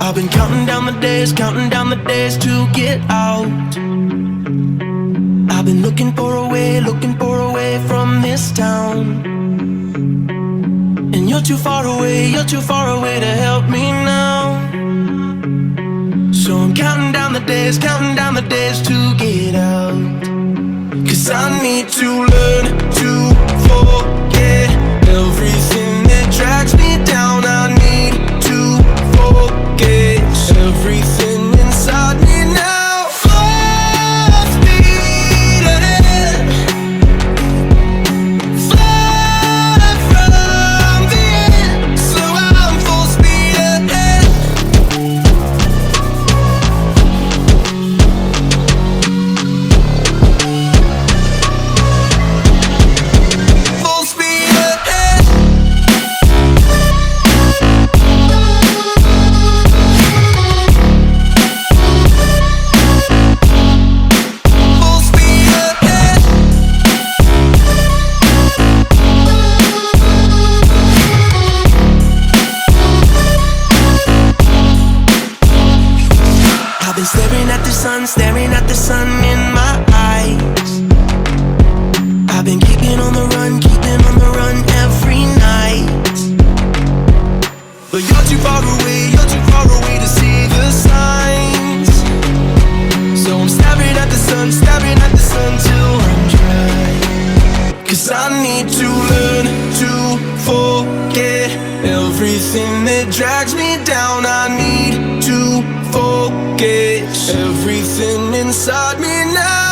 I've been counting down the days to get out. I've been looking for a way from this town. And you're too far away to help me now. So I'm counting down the days to get out. 'Cause I need to learn to forget everything that drags me down. I need to forget everything inside me now. Full speed ahead, fly from the end. So I'm full speed ahead. Full speed ahead. Full speed ahead. I've been staring at the sun in my eyes. I've been keeping on the run every night. But you're too far away to see the signs. So I'm staring at the sun till I'm dry. 'Cause I need to learn to forget everything that drags me down. I need to forget everything inside me now.